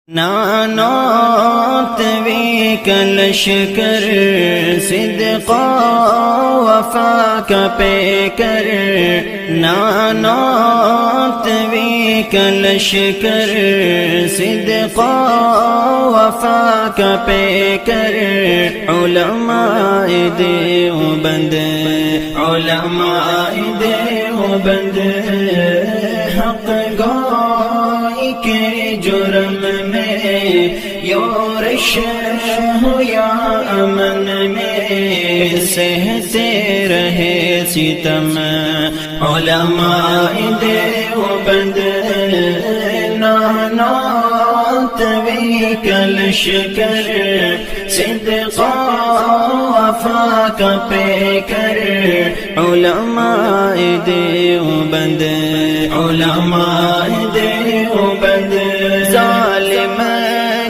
نانوت وی کلشکر صدقا وفا کا پیکر نانوت وی کلشکر صدقا وفا کا پیکر علماء دیوبند علماء دیوبند حق گوئی کے جرم میں یورش ہو یا امن میں سہتے رہے ستم علماء دیوبند نانوت وی کلشکر صدقا وفا کا پیکر علماء دیوبند علماء دیوبند ظالم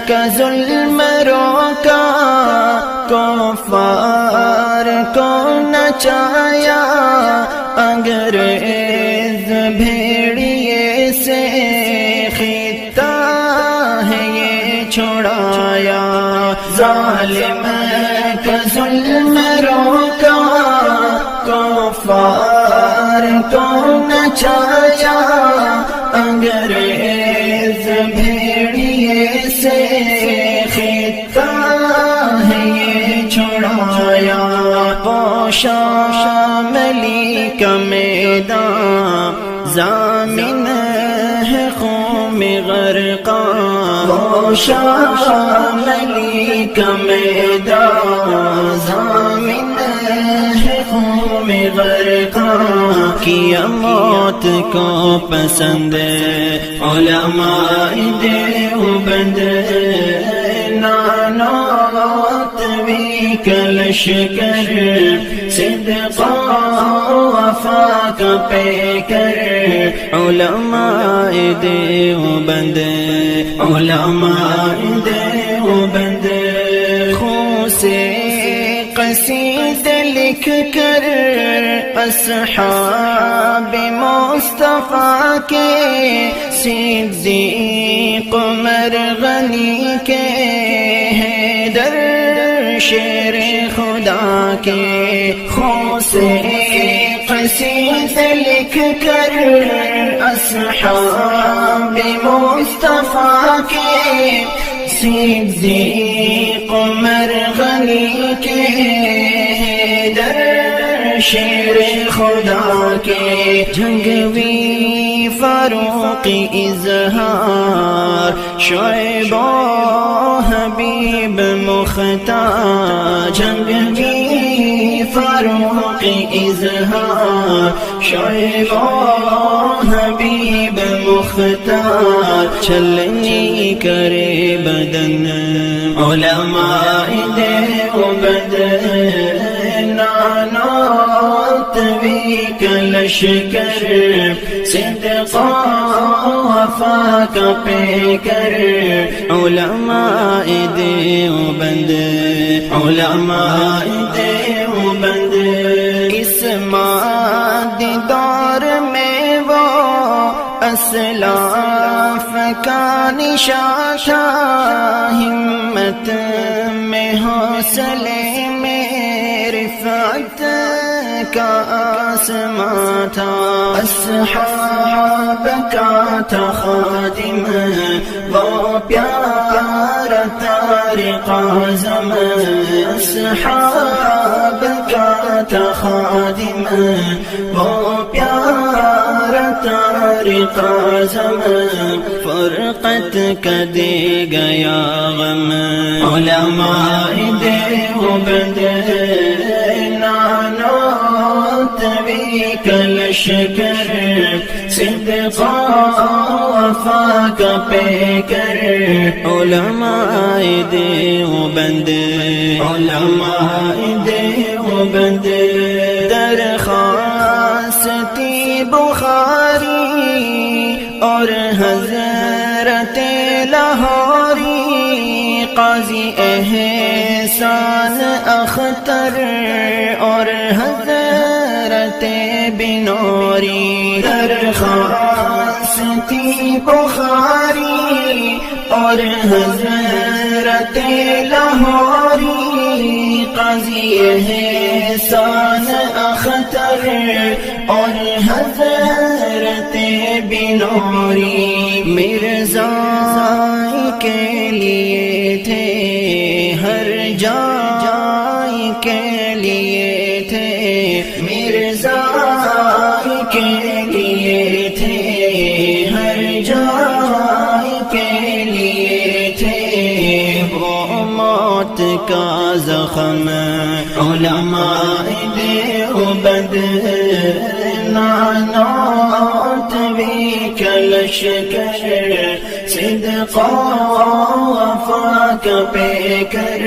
کا ظلم روکا کفار کو نچایا انگریز بھیڑیے سے خطہ ہے یہ چھڑایا ظالم کا ظلم روکا کفار کو نچایا انگریز بھیڑیے سے خطہ ہے یہ چھڑایا پوشا شاملی کا میدان ضامن ہے خون غرقاں پوشا شاملی کا میدان ضامن ہے خون غرقاں کیا موت کو پسند علماء دیوبند نانوت وی کلشکر صدقا وفا کا پیکر علماء دیوبند علماء دیوبند خون سے قصید لکھ کر اصحاب مصطفیٰ کے صدیق عمر غنی کے حیدر شیر خدا کے خون سے قصید لکھ کر اصحاب مصطفیٰ کے صدیق عمر غنی کے حیدر شیر خدا کے جنگوی فاروق اظہار شعیب و حبیب مختار جنگوی فاروق اظہار شعیب و حبیب مختار چھلنی کرے بدن علماء دیوبند نانوت وی کلشکر صدقا وفا کا پیکر علماء دیوبند علماء دیوبند اس مادی دور میں وہ اسلاف کا نشان تھا ہمت میں حوصلے میں رفعت کا آسمان تھا اصحاب کا تھا خادم وہ پیارا طارق اعظم اصحاب کا تھا خادم وہ پیارا طارق اعظم فرقت کا دے گیا غم علماء دیوبند نانوت وی کلشکر صدقا وفا کا پیکر علماء دیوبند علماء دیوبند درخواست تھی بخاری اور حضرت لاہوری قاضی احسان اختر اور حضرت بنوری درخواست تھی بخاری اور اور حضرت لاہوری قاضی احسان اختر اور حضرت بنوری مرزا کے لیے تھے ہر جائے کے لیے تھے مرزا کے لیے تھے ہر جائے کے لیے تھے وہ موت کا زخم علماء دیوبند نانوت بھی کلشکر صدق وفا کا پیکر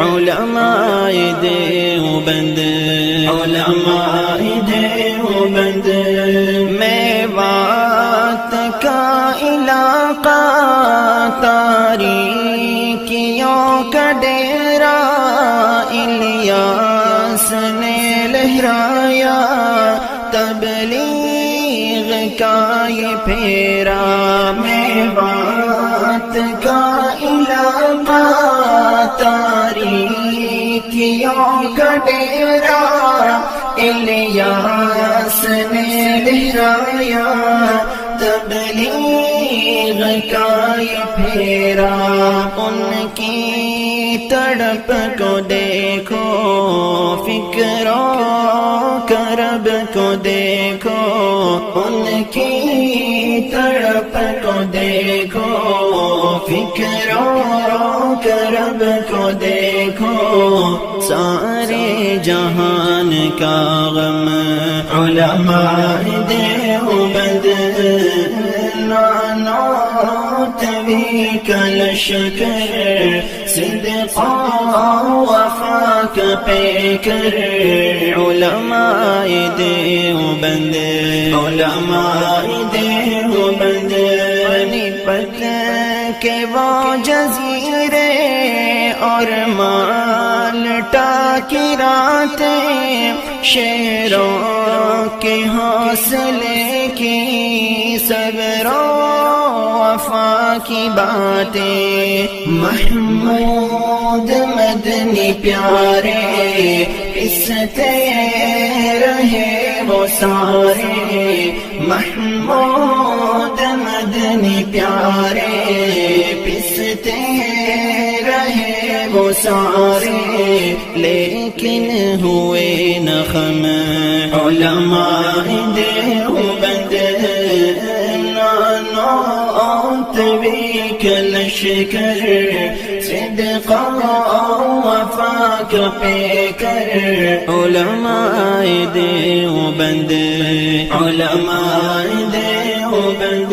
علماء دیوبند علماء دیوبند میوات کا علاقہ تاریکیوں کا ڈیرہ الیاس نے لہرایا تبلیغ کا یہ پھیرا میوات کا علاقہ تاریکیوں کا ڈیرہ الیاس نے لہرایا تبلیغ کا یہ پھیرا ان کی تڑپ کو دیکھو فکر و کرب کو دیکھو ان کی تڑپ کو دیکھو فکر و کرب کو دیکھو سارے جہان کا غم علماء دیوبند نانوت بھی کلشکر صدق وفا کا پیکر علماء دیوبند علماء دیوبند نپت کے وہ جزیرے اور مالٹا کی راتیں شیروں کے حوصلے کی صبر و وفا کی باتیں محمود مدنی پیارے پستے رہے وہ سارے محمود مدنی پیارے پستے رہے وہ سارے لیکن ہوئے نخم علماء دیوبند نانوت بھی کلشکر صدق وفا کا پیکر علماء دیوبند علماء دیوبند